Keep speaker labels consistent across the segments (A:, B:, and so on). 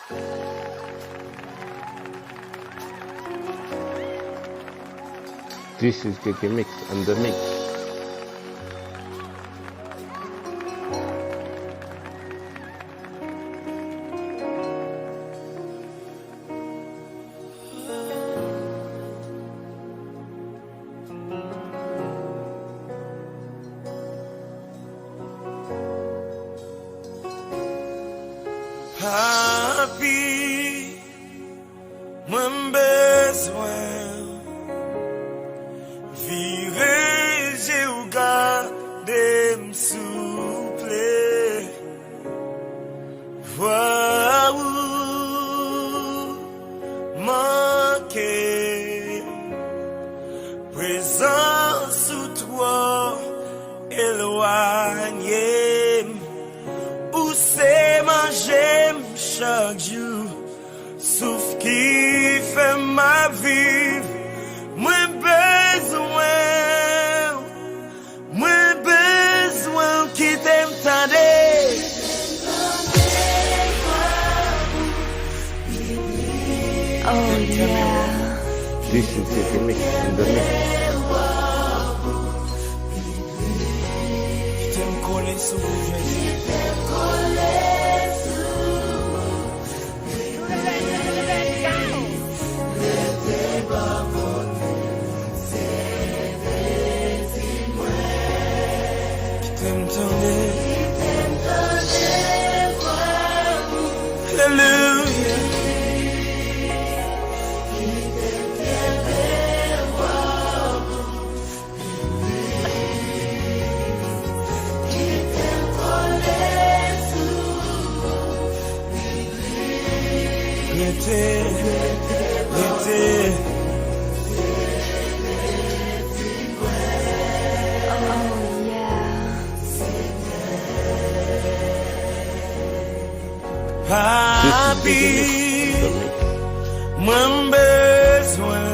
A: This is KK Mix and the Mix.
B: Happy, mwen bezwen vireje ou gade m'souple Vwa ou manke Prezans ou toi éloigné Ou se manje chaque jour, sauf qui fait ma vie. Moins besoin qui t'aime t'aider.
C: Oh yeah.
A: This is KK Mix and the Mix.
B: Qui t'aime coller sous Hallelujah. Happy, mwen bezwen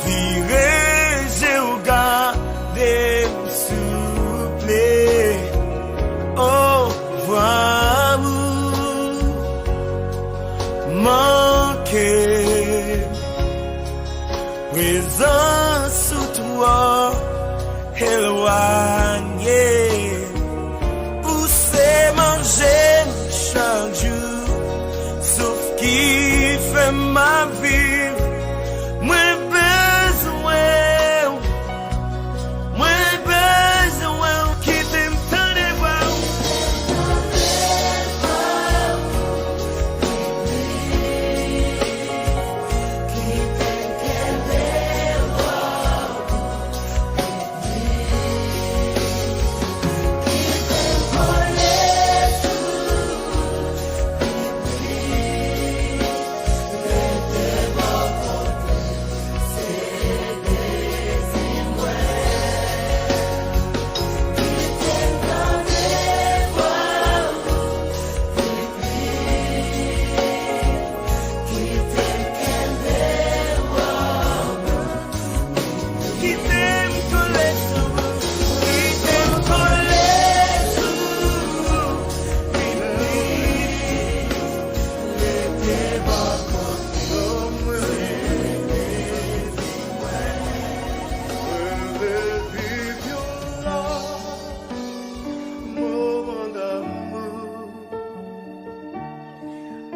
B: vireje ou gade m'souple Oh, vwa ou manke Prezans ou toi éloigné J'aime chaque jour, sauf qui fait ma vie. Moins besoin qui t'aime tant de voir.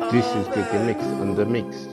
A: This is KK Mix and the Mix.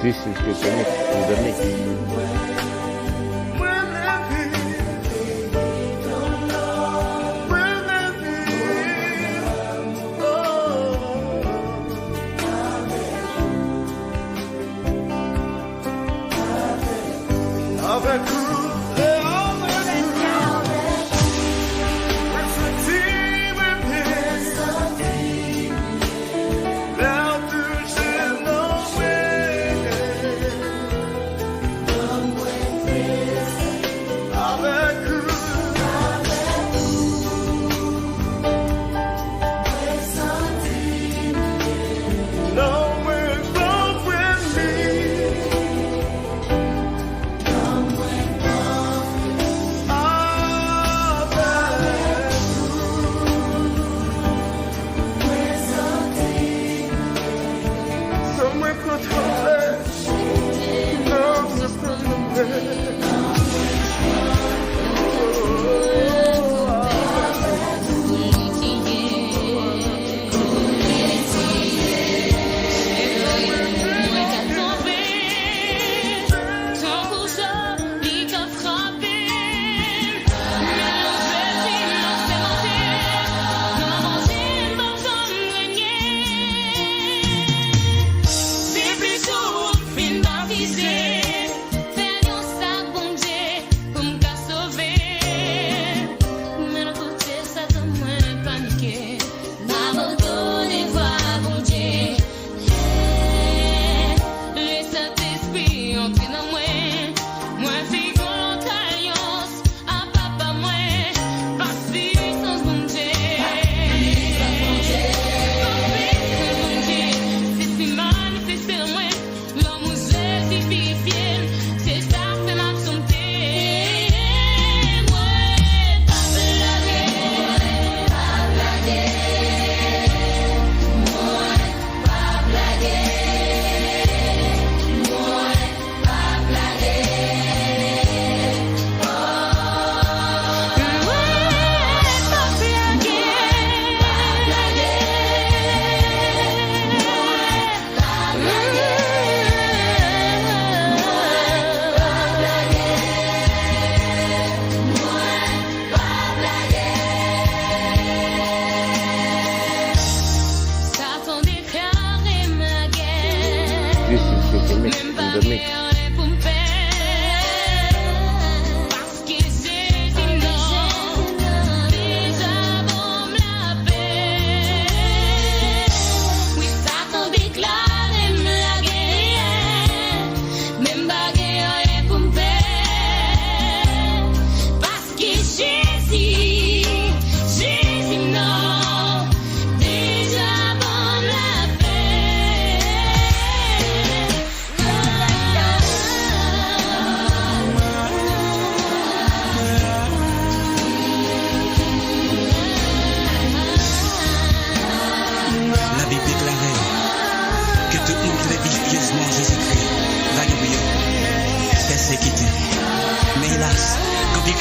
A: This is KK Mix in the mix.
B: Avec vous,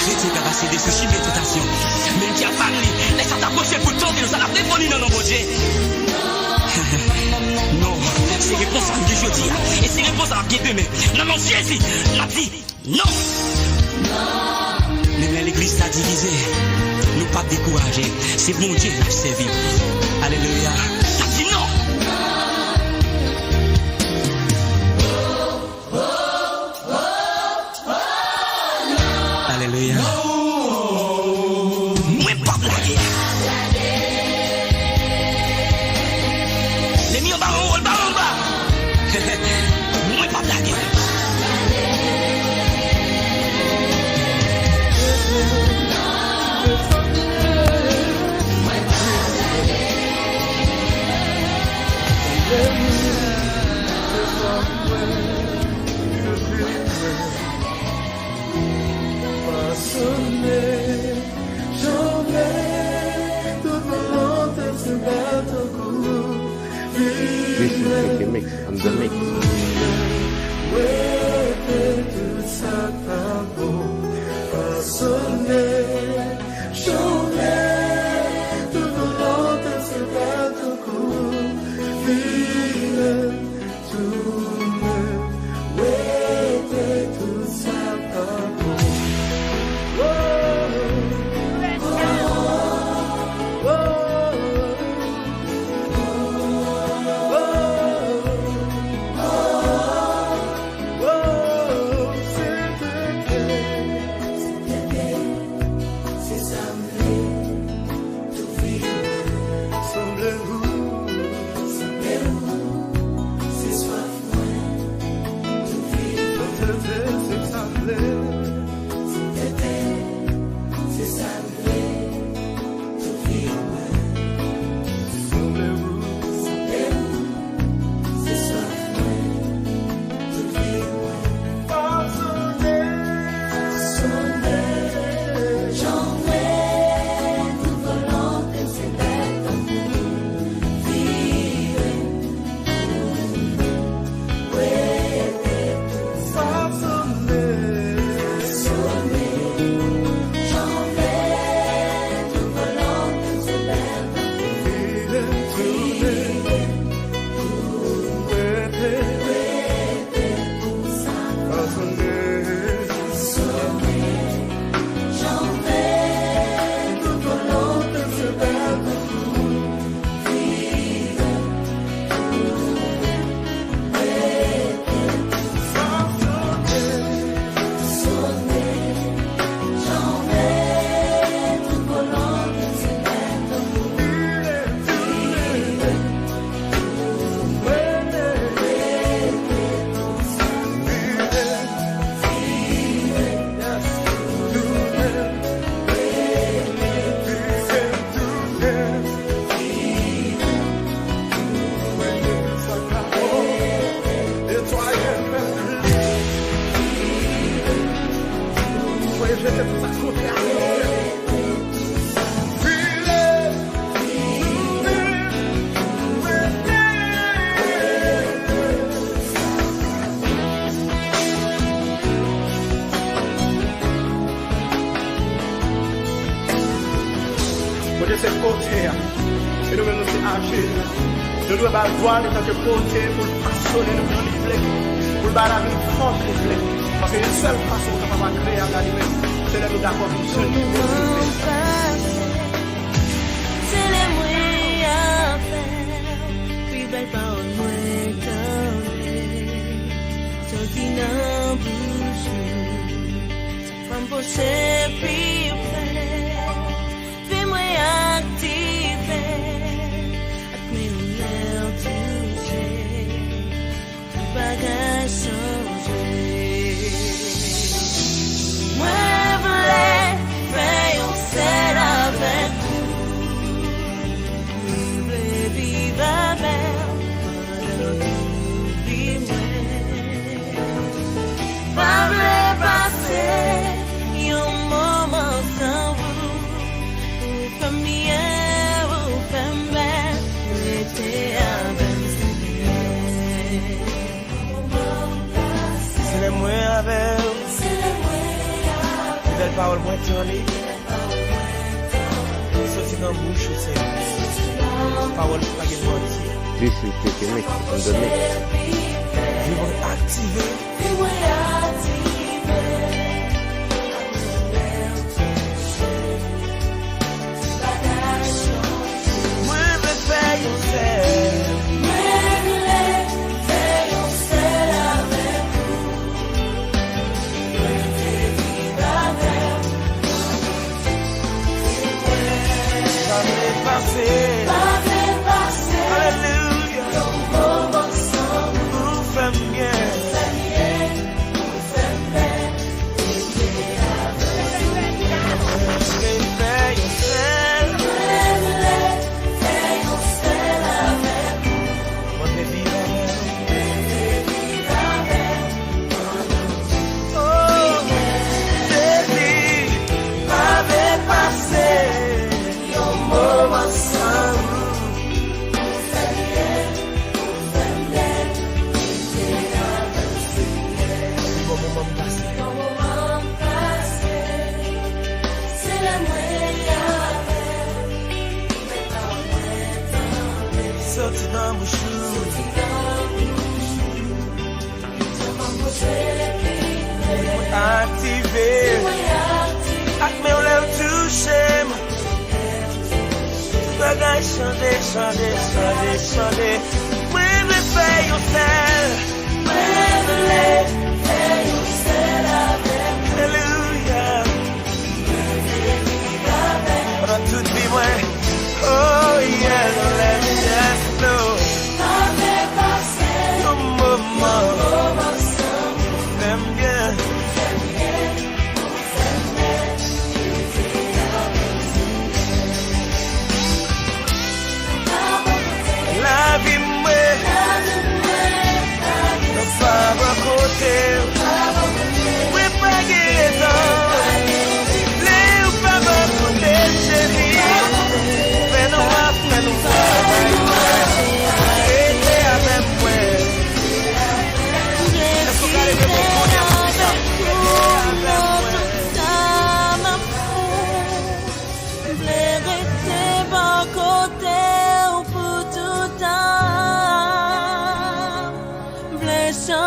D: chrétien qui a passé des soucis de tentation. Même qui a parlé, laisse t'approcher pour tenter nous à la démonie dans nos dieux. Non, c'est réponse à Dieu jeudi. Et c'est réponse à bien demain. Non, non, Jésus l'a dit non. Mais l'église t'a divisé. Nous pas décourager. C'est bon Dieu qui l'a servi. Alléluia. T'as dit non. Alléluia. Moi pas blaguer. Les miens baron, le baron bas. Moi pas blaguer.
A: This is KK Mix and the mix.
E: Côté c'est côté, et nous nous c'est agir. Nous devons avoir droit en tant que côté pour façonner nous dans les flèches, pour le barrer une forte flèche. Parce que la seule façon qu'on va créer à l'animé, c'est de nous d'accord pour ce niveau.
C: C'est les moyens à faire, puis belle parole moins tendue. Tout qui n'en bouge, ça femme possède puis faire. Fais-moi activer, admets-nous toucher, tout bagage changer. Moi, voulais faire un seul avec vous. Voulais vivre avec vous. Pas voulais passer un moment sans vous.
B: C'est les moyens avec belle parole moins tournée. Sorti dans la bouche, c'est parole qui pas de mentir.
A: This is the mix on the mix.
B: Vivre activé. Moi, je vais faire yourself. Alléluia. Vous faites bien. Sorti dans mon chou. Activé. Ak me ou lèv touche. Bagay chande, chande, chande, chande. Mwen vle fè yon sel. Mwen vle fè yon sel avèk. Alléluia. Mwen vle vive avèk. Pendant tout vie mwen. Oh yeah, let me just know. Yon moment. Fèm bien.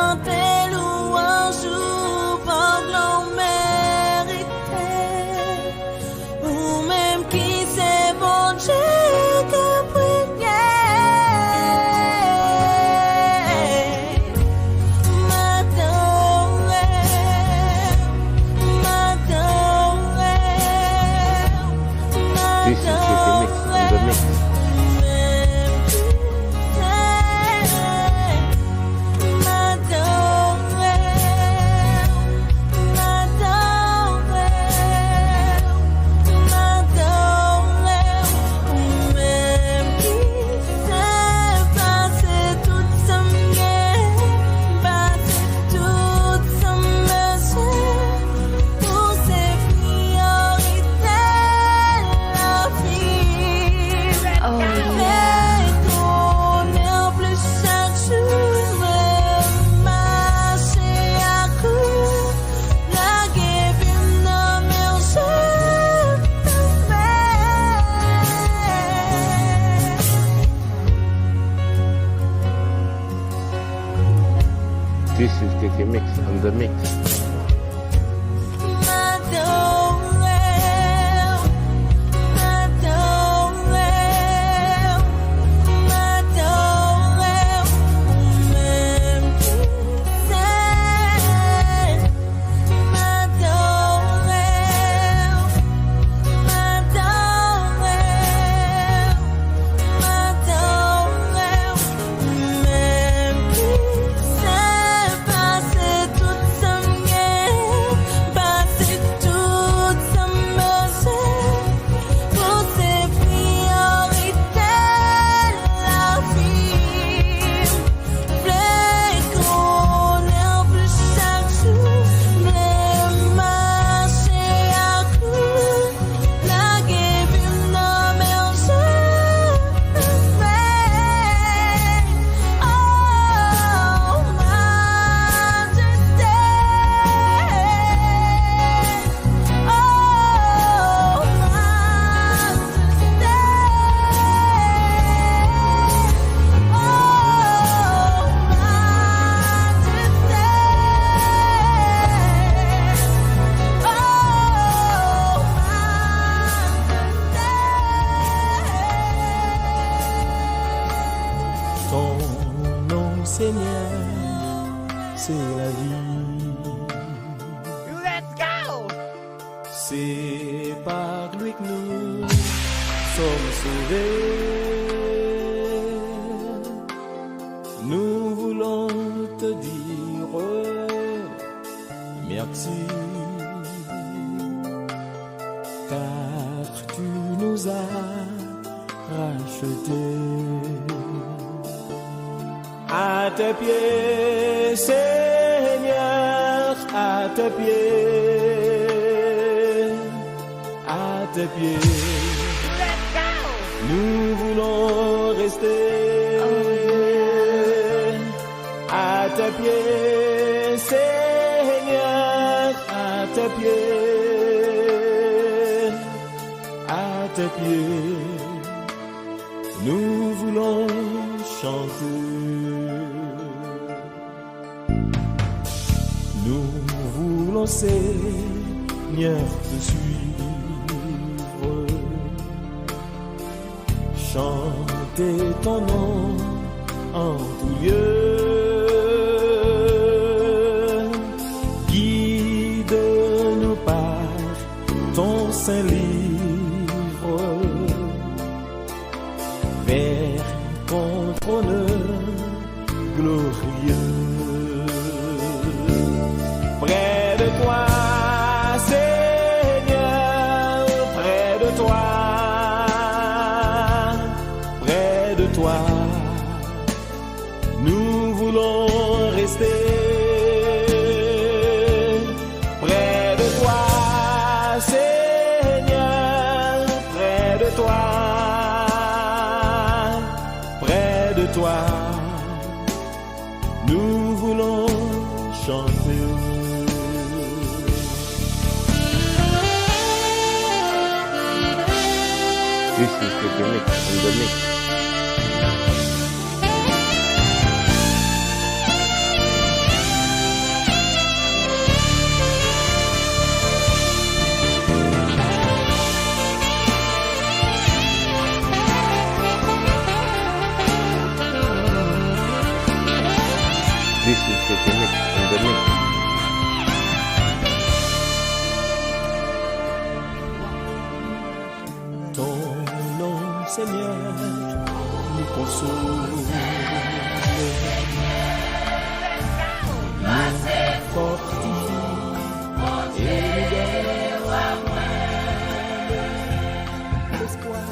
C: chanter louange ou par l'on mérité, ou même qui c'est bon Dieu que prier.
A: This is the mix in the mix. This is KK Mix on the mix.
B: Seigneur, c'est la vie.
E: Let's go!
B: C'est par lui que nous sommes sauvés. Nous voulons te dire merci, car tu nous as rachetés. À tes pieds, Seigneur, à tes pieds, à tes pieds. Nous voulons rester à tes pieds, Seigneur, à tes pieds, à tes pieds. Nous voulons chanter. Nous voulons, Seigneur, te suivre, chanter ton nom en tout lieu. Guide-nous par ton saint livre vers ton trône glorieux. Près de toi, Seigneur, près de toi, près de toi, nous voulons rester. Près de toi, Seigneur, près de toi, près de toi, nous voulons chanter.
A: This is the mix on the mix.
B: Seigneur nous console, nous fortifie et nous donne l'espoir.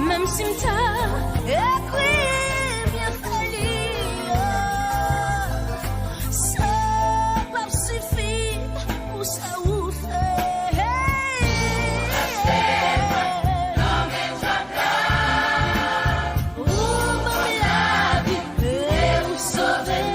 C: Même si m'ta écrit bien fallu, ça pas suffit pour ça ou fait. Oh, la vie peut vous sauver.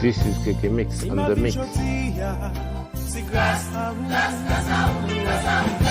A: This is KK Mix on the mix.
B: C'est grâce à vous.